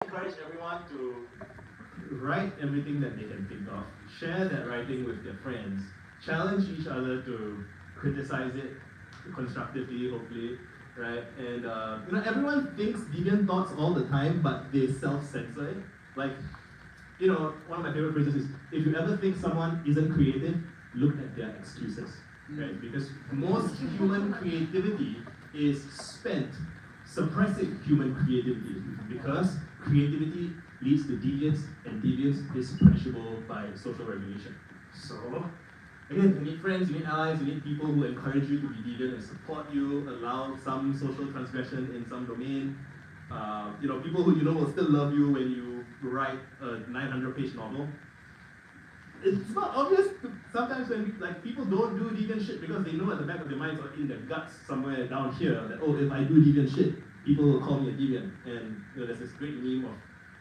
encourage everyone to write everything that they can think of, share that writing with their friends, challenge each other to criticize it constructively, hopefully, right? And everyone thinks deviant thoughts all the time, but they self-censor it. Like, one of my favorite phrases is, if you ever think someone isn't creative, look at their excuses, right? Because most human creativity is spent suppressing human creativity, because creativity leads to deviance, and deviance is punishable by social regulation. So, again, you need friends, you need allies, you need people who encourage you to be deviant and support you, allow some social transgression in some domain. People who will still love you when you write a 900-page novel. It's not obvious sometimes when people don't do deviant shit because they know at the back of their minds or in their guts somewhere down here that, oh, if I do deviant shit, people will call me a deviant. And there's this great meme of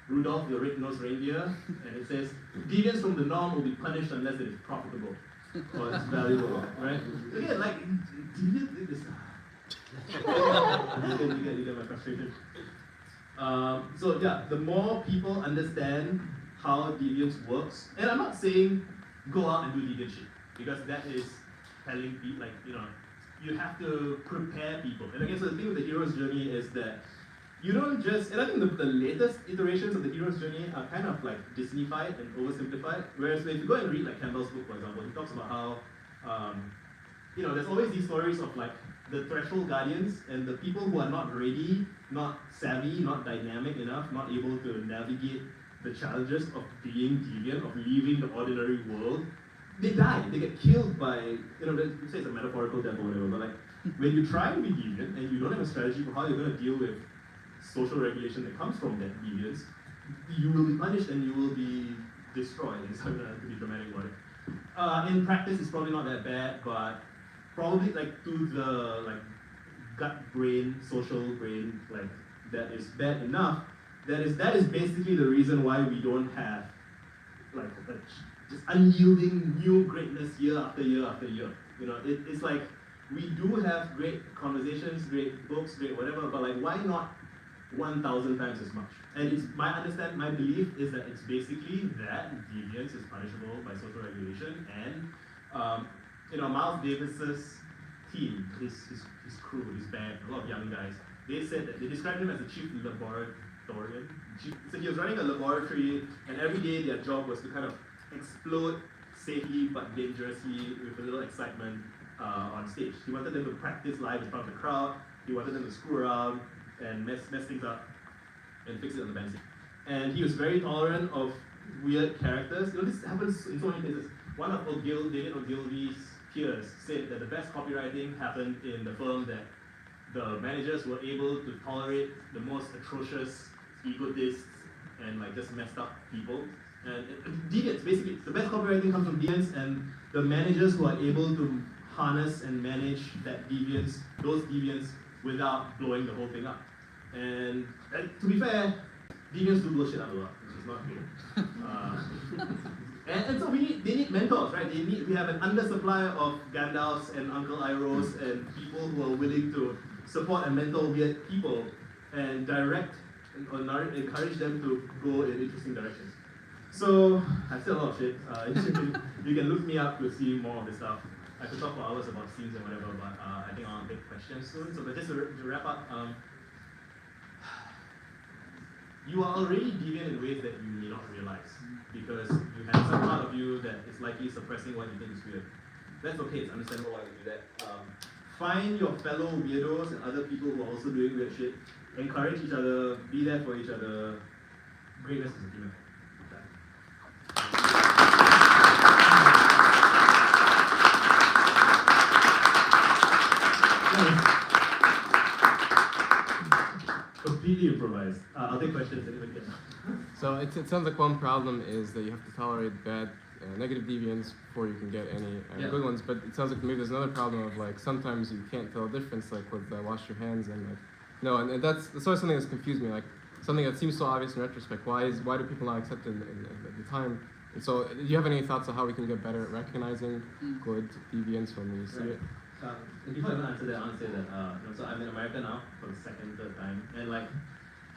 Rudolph the Red-Nosed Reindeer, and it says, deviance from the norm will be punished unless it is profitable or it's valuable, right? Again, deviant is... you get my frustration. So yeah, the more people understand how deviance works, and I'm not saying go out and do deviant shit, because that is telling people, you have to prepare people. And again, so the thing with the hero's journey is that you don't just, and I think the latest iterations of the hero's journey are kind of Disney-fied and oversimplified, whereas if you go and read Campbell's book, for example, he talks about how, there's always these stories of the threshold guardians and the people who are not ready, not savvy, not dynamic enough, not able to navigate the challenges of being deviant, of leaving the ordinary world. They die, they get killed by, you say it's a metaphorical death or whatever, but when you try to be deviant and you don't have a strategy for how you're going to deal with social regulation that comes from that deviance, you will be punished and you will be destroyed. It's to be dramatic about it. In practice, it's probably not that bad, but probably to the gut brain, social brain, that is bad enough. That is basically the reason why we don't have just unyielding new greatness year after year after year. It's we do have great conversations, great books, great whatever, but why not 1,000 times as much? And it's my belief is that it's basically that deviance is punishable by social regulation, and Miles Davis's team, his crew, his band, a lot of young guys, they said that they described him as a chief laboratorian. So he was running a laboratory, and every day their job was to kind of explode safely but dangerously with a little excitement on stage. He wanted them to practice live in front of the crowd. He wanted them to screw around and mess things up and fix it on the band stage. And he was very tolerant of weird characters. This happens in so many places. One of David Ogilvy's peers said that the best copywriting happened in the firm that the managers were able to tolerate the most atrocious egotists and just messed up people. And deviance, basically, the best copywriting comes from deviance, and the managers who are able to harness and manage that deviance, those deviants, without blowing the whole thing up. And to be fair, deviants do blow shit up a lot, which is not good. And so they need mentors, right? We have an undersupply of Gandalfs and Uncle Irohs and people who are willing to support and mentor weird people and direct or encourage them to go in interesting directions. So I said a lot of shit. You can look me up to see more of this stuff. I could talk for hours about scenes and whatever, but I think I'll take questions soon. So, but just to wrap up, you are already deviant in ways that you may not realize, because you have some part of you that is likely suppressing what you think is weird. That's okay, it's understandable why you do that. Find your fellow weirdos and other people who are also doing weird shit. Encourage each other, be there for each other. Greatness is a team effort. Completely improvised. I'll take questions. Anyone can. So it sounds like one problem is that you have to tolerate bad, negative deviance before you can get any good ones. But it sounds like maybe there's another problem of sometimes you can't tell a difference, with wash your hands and and that's sort of something that's confused me. Something that seems so obvious in retrospect. Why do people not accept it at the time? And so, do you have any thoughts on how we can get better at recognizing good deviance when we see it? Before I even answer that, I want to say that so I'm in America now for the second, third time, and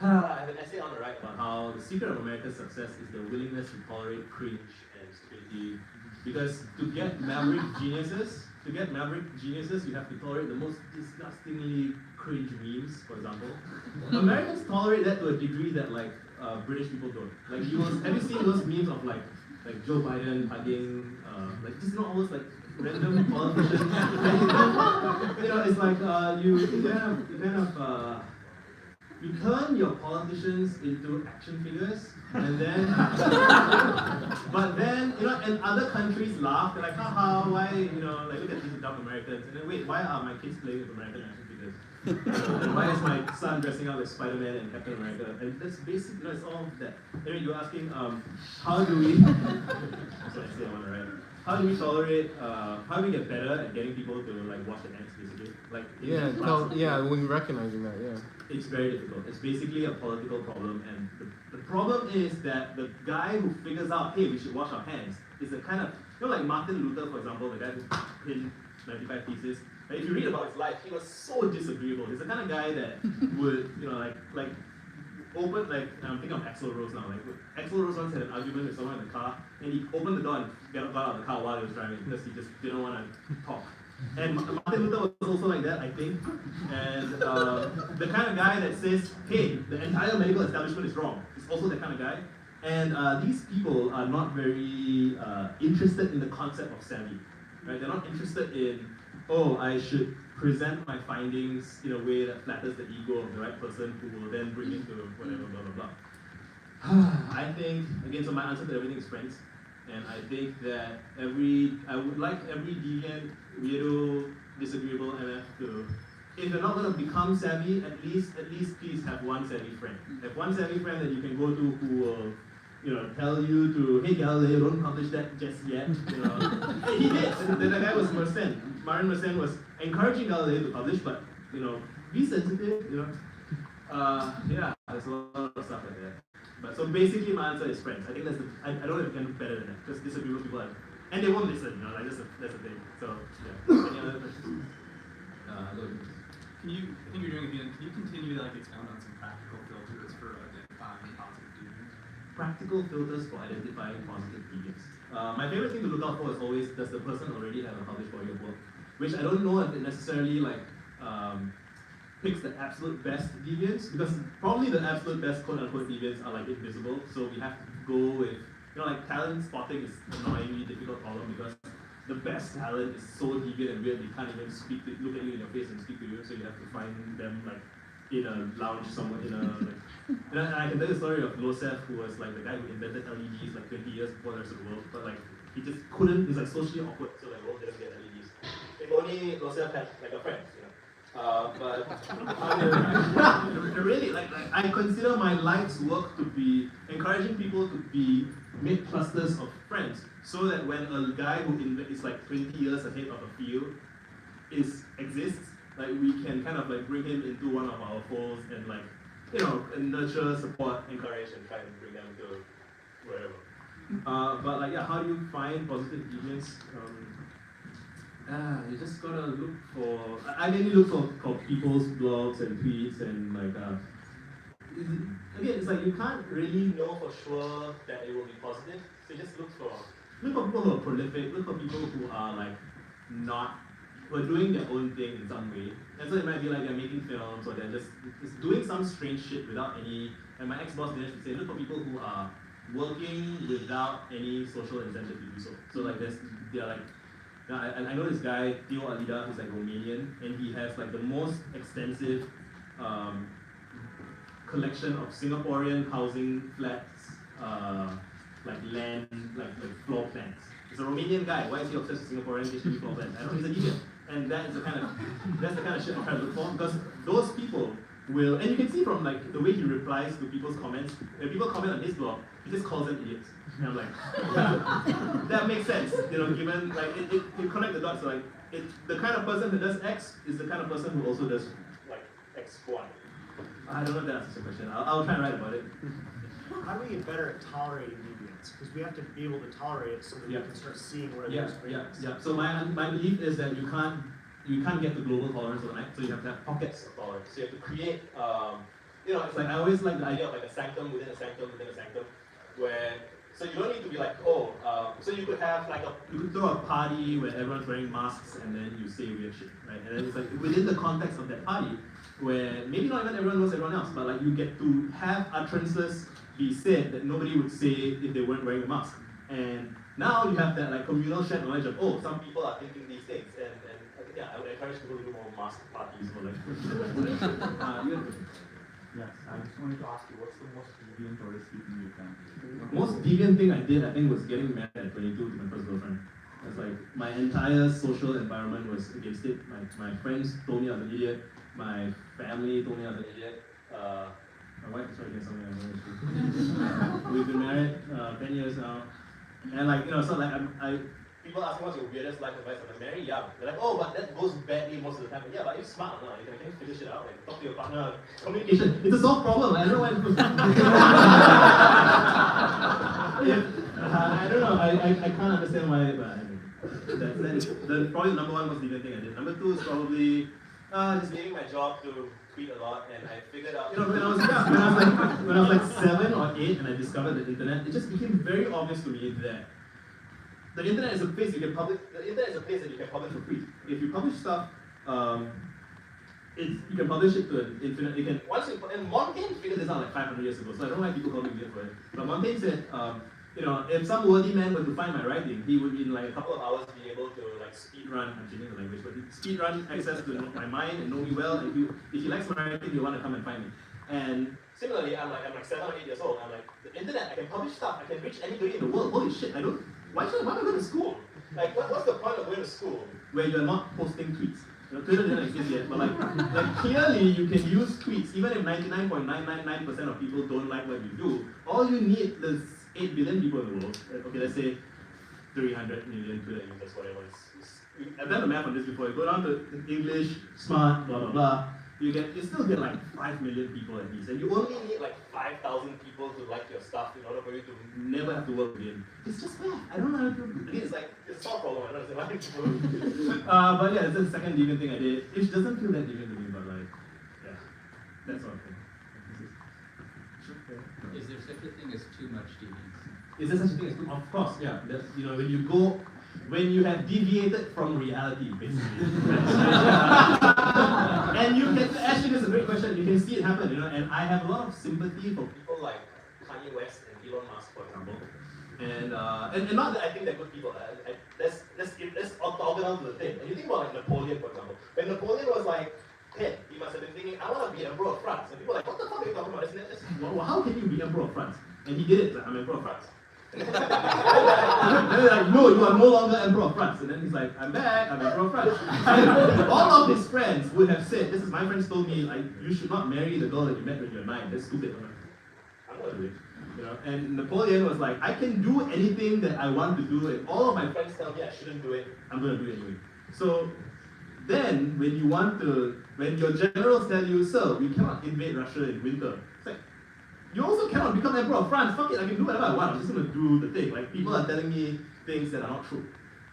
I have an essay on the right about how the secret of America's success is the willingness to tolerate cringe and stupidity. Because to get maverick geniuses, you have to tolerate the most disgustingly cringe memes, for example. Americans tolerate that to a degree that like British people don't. Like have you seen those memes of like Joe Biden hugging, like just not almost like random politicians? You know, it's like you turn your politicians into action figures, and then, but then, you know, and other countries laugh, they're like, haha, why, you know, like, look at these dumb Americans, and then, wait, why are my kids playing with American action figures? And why is my son dressing up like Spider-Man and Captain America? And that's basic, you know, it's all that. Anyway, you're asking, how do we, that's what I say I want to write. How do we tolerate, how do we get better at getting people to like watch the ads, basically? Like, when recognizing that, yeah. It's very difficult. It's basically a political problem, and the problem is that the guy who figures out, hey, we should wash our hands, is the kind of, you know, like Martin Luther, for example, the guy who pinned 95 Thesis. Like, if you read about his life, he was so disagreeable. He's the kind of guy that would, you know, like open, like, I'm thinking of Axl Rose now. Like, Axl Rose once had an argument with someone in the car, and he opened the door and got out of the car while he was driving because he just didn't want to talk. And Martin Luther was also like that, I think. And the kind of guy that says, hey, the entire medical establishment is wrong, is also that kind of guy. And these people are not very interested in the concept of savvy. Right? They're not interested in, oh, I should present my findings in a way that flatters the ego of the right person who will then bring it to whatever, blah, blah, blah. I think, again, so my answer to everything is friends. And I think that I would like every deviant, weirdo, disagreeable MF to, if you're not going to become savvy, at least please have one savvy friend. Have one savvy friend that you can go to who will, you know, tell you to, hey Galileo, don't publish that just yet. You know, he did. The guy was Mersenne. Marin Mersenne was encouraging Galileo to publish, but you know, be sensitive. You know, yeah, there's a lot of stuff like that. But so basically, my answer is friends. I think that's I don't know if you can do better than that. Just disagree with people, and they won't listen. You know, like that's the thing. So yeah. Any other questions? I think you're doing it again. Can you continue to like expound on some practical filters for identifying positive deviance? Practical filters for identifying positive deviance. My favorite thing to look out for is always, does the person already have a published body of work? Which I don't know if it necessarily like picks the absolute best deviance, because probably the absolute best quote-unquote deviants are like invisible, so we have to go with, you know, like talent spotting is an annoyingly difficult problem because the best talent is so deviant and weird they can't even look at you in your face and speak to you, so you have to find them like in a lounge somewhere, in a like, and I can tell you the story of Losef, who was like the guy who invented LEDs like 20 years before the rest of the world, but like he just couldn't, he's like socially awkward, so like the world didn't get LEDs. If only Losef had like a friend, you know. But really, like I consider my life's work to be encouraging people to make clusters of friends, so that when a guy who is like 20 years ahead of a field exists, like we can kind of like bring him into one of our folds and like, you know, and nurture, support, encourage, and try and bring them to wherever. But like, yeah, how do you find positive deviance? You just gotta look for, I mainly look for people's blogs and tweets and like, again, it's like you can't really know for sure that it will be positive, so just look for people who are prolific, look for people who are like who are doing their own thing in some way. And so it might be like they're making films or they're just doing some strange shit without any, and my ex-boss Dinesh would say, look for people who are working without any social incentive to do so. So like they're like, I know this guy, Theo Alida, who's like Romanian, and he has like the most extensive collection of Singaporean housing flats, like land, like floor plans. He's a Romanian guy. Why is he obsessed with Singaporean HDB floor plans? I don't know, he's a deviant. And that's the kind of shit I try to look for, because those people will, and you can see from like the way he replies to people's comments, when people comment on his blog, he just calls them idiots. And I'm like, yeah, that makes sense, you know, given like you connect the dots, so like the kind of person that does X is the kind of person who also does like X1. I don't know if that answers your question. I'll try and write about it. How do we get better at tolerating deviance? Because we have to be able to tolerate it so that we can start seeing where there's greatness. Yeah. So my belief is that you can't get to global tolerance overnight. So you have to have pockets of tolerance. So you have to create you know, it's like I always like the idea of like a sanctum within a sanctum within a sanctum, where so you don't need to be like, oh, so you could have like you could throw a party where everyone's wearing masks and then you say weird shit, right? And then it's like within the context of that party, where maybe not even everyone knows everyone else, but like you get to have utterances be said that nobody would say if they weren't wearing a mask. And now you have that like communal shared knowledge of, oh, some people are thinking these things, and I think, yeah, I would encourage people to do more mask parties or like. Yes, I just wanted to ask you, what's the most deviant or risky thing you've done? Most deviant thing I did, I think, was getting married at 22 to my first girlfriend. It's like my entire social environment was against it. My friends told me I was an idiot. My family told me I was an idiot. My wife is trying to get something I'm we've been married 10 years now, and like so like people ask me what's your weirdest life advice. I'm like, marry young. They're like, oh, but that goes badly most of the time. But yeah, but you're smart, no? You can figure shit out. Like, talk to your partner. Communication. It's a solved problem. I don't know why it's I don't know. I can't understand why. But that's probably number one most deviant thing I did. Number two is probably just leaving my job to tweet a lot, and I figured out, when I was like 7 or 8 and I discovered the internet, it just became very obvious to me that the internet is a place you can publish. The internet is a place that you can publish for free. If you publish stuff, you can publish it to an infinite. You can and Montaigne figured this out like 500 years ago. So I don't know why people call me weird for it. But Montaigne said, if some worthy man were to find my writing, he would in like a couple of hours be able to like speed run. I'm changing the language, but speed run access to my mind and know me well. And if he likes my writing, he'll want to come and find me. And similarly, I'm like 7 or 8 years old. I'm like, the internet. I can publish stuff. I can reach anybody in the world. Holy shit! Why am I going to school? Like, what's the point of going to school where you're not posting tweets? Twitter didn't exist yet, but like clearly you can use tweets, even if 99.999% of people don't like what you do. All you need is 8 billion people in the world. Okay, let's say 300 million Twitter users, whatever. I've done the math on this before. You go down to English, smart, blah blah blah. You still get like 5 million people at least, and you only need like 5,000 people to like your stuff in order for you to never have to work again. It's just bad. I don't know how to. Again, it's a solved problem. I don't understand why people. But yeah, it's the second deviant thing I did. It doesn't feel that deviant to me, but like, yeah, that sort of thing. Is there such a thing as too much deviance? Is there such a thing as of course, yeah. That's, when you have deviated from reality, basically. And you can, actually, that's a great question. You can see it happen, and I have a lot of sympathy for people like Kanye West and Elon Musk, for example. And not that I think they're good people. That's orthogonal to the thing. And you think about like Napoleon, for example. When Napoleon was like 10, he must have been thinking, I want to be emperor of France. And people are like, what the fuck are you talking about? Well, how can you be emperor of France? And he did it. Like, I'm emperor of France. And they're like, no, you are no longer emperor of France. And then he's like, I'm back, I'm emperor of France. And all of his friends would have said, my friends told me, like, you should not marry the girl that you met when you were 9. That's stupid. I'm not doing it. And Napoleon was like, I can do anything that I want to do, and all of my friends tell me I shouldn't do it, I'm going to do it anyway. So then, when your generals tell you, sir, we cannot invade Russia in winter, it's like, you also cannot become emperor of France. Fuck it, I can do whatever I want. I'm just going to do the thing. Like, people are telling me things that are not true.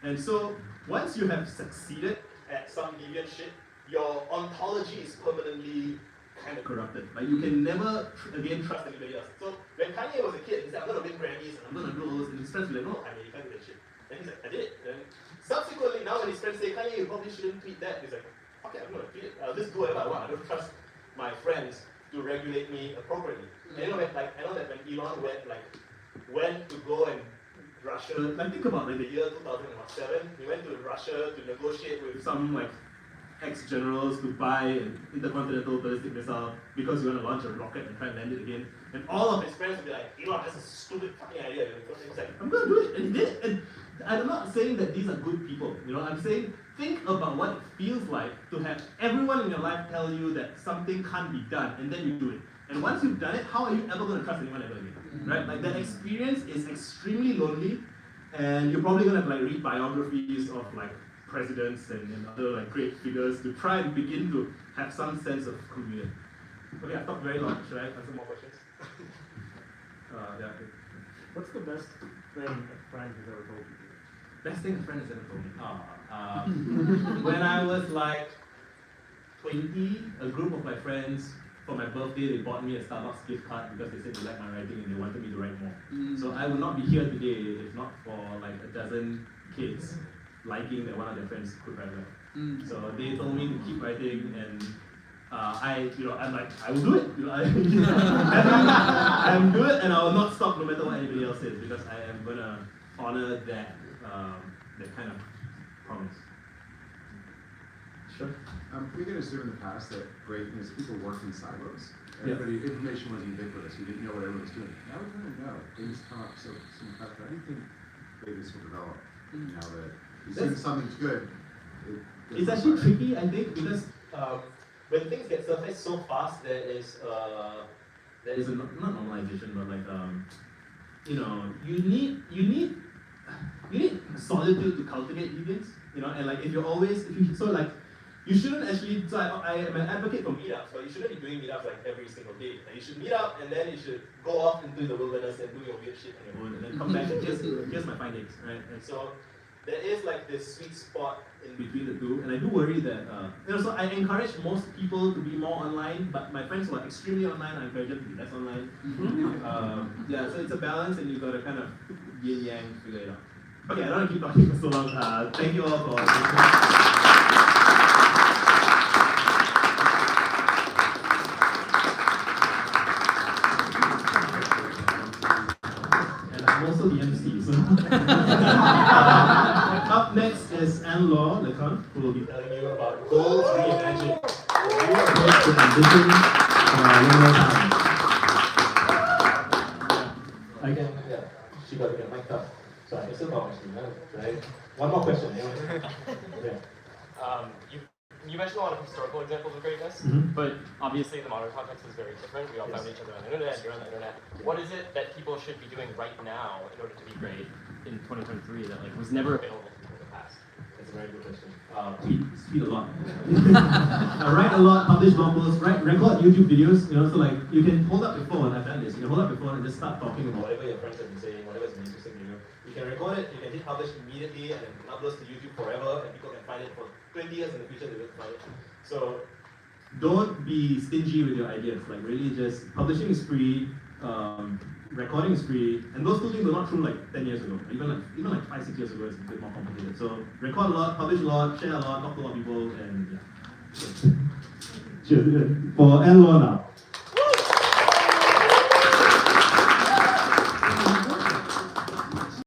And so, once you have succeeded at some deviant shit, your ontology is permanently kind of corrupted. Like, you can never, again, trust anybody else. So, when Kanye was a kid, he said, I'm going to win Grammys and I'm going to do all those, and his friends were like, no, Kanye, you can't do that shit. And he's like, I did it. And subsequently, now when his friends say, Kanye, you probably shouldn't tweet that, he's like, okay, I'm going to tweet it. I'll just do whatever I want. I don't trust my friends to regulate me appropriately. And I know that when Elon went to go and Russia, like think about like the year 2007, he went to Russia to negotiate with some like ex-generals to buy an intercontinental ballistic missile because he want to launch a rocket and try and land it again. And all of his friends would be like, Elon, that's a stupid fucking idea. And he's like, I'm gonna do it, and he did it. And I'm not saying that these are good people, I'm saying think about what it feels like to have everyone in your life tell you that something can't be done, and then you do it. And once you've done it, how are you ever going to trust anyone ever again? Right? Like that experience is extremely lonely, and you're probably going to like read biographies of like presidents and other like great figures to try and begin to have some sense of communion. Okay, I've talked very long. Should I answer more questions? Yeah. Okay. What's the best thing a friend has ever told you? Best thing a friend has ever told me? When I was like 20, a group of my friends for my birthday, they bought me a Starbucks gift card because they said they liked my writing and they wanted me to write more. So I would not be here today if not for like a dozen kids liking that one of their friends could write well. So they told me to keep writing, and I'm like, I will do it. I'm good, and I will not stop no matter what anybody else says, because I am gonna honor that that kind of promise. Sure. We could assume in the past that people worked in silos. Everybody, information was ubiquitous. You didn't know what everyone was doing. Now we kind of know. Things come up so fast. How do you think this will develop now that you see something's good? It's actually tricky, I think, because when things get surfaced so fast, there is a not normalization, but like you need solitude to cultivate deviance, and like if you shouldn't actually. So I am an advocate for meetups, but you shouldn't be doing meetups like every single day. Like you should meet up and then you should go off into the wilderness and do your weird shit on your own, and then come back and here's my findings, right? And so there is like this sweet spot in between the two, and I do worry that so I encourage most people to be more online, but my friends who are extremely online, I encourage them to be less online. So it's a balance, and you got to kind of yin yang figure it out. Okay, I don't want to keep talking for so long. Thank you all for listening. I'm also the MC, so. Up next is Anne-Laure Lecon, who will be telling you about goals reimagined. You approach the ambition she got to get mic'd up. So I can still talk actually, right? One more question, You mentioned a lot of historical examples of greatness, but obviously the modern context is very different. We all found each other on the internet, you're on the internet. What is it that people should be doing right now in order to be great in 2023 that was never available to them in the past? That's a very good question. Tweet a lot. Write a lot, publish blog posts, record YouTube videos, so like you can hold up your phone, I've done this, you can hold up your phone and just start talking about whatever your friends have been saying, whatever's been interesting to you. You can record it, you can hit publish immediately, and then upload to YouTube forever, and people can find it for 20 years in the future, they will find it. So don't be stingy with your ideas, like really just, publishing is free, recording is free, and those two things were not true like 10 years ago. Even like 5-6 years ago, it's a bit more complicated. So record a lot, publish a lot, share a lot, talk to a lot of people, and yeah. Cheers. For Anne-Laure now.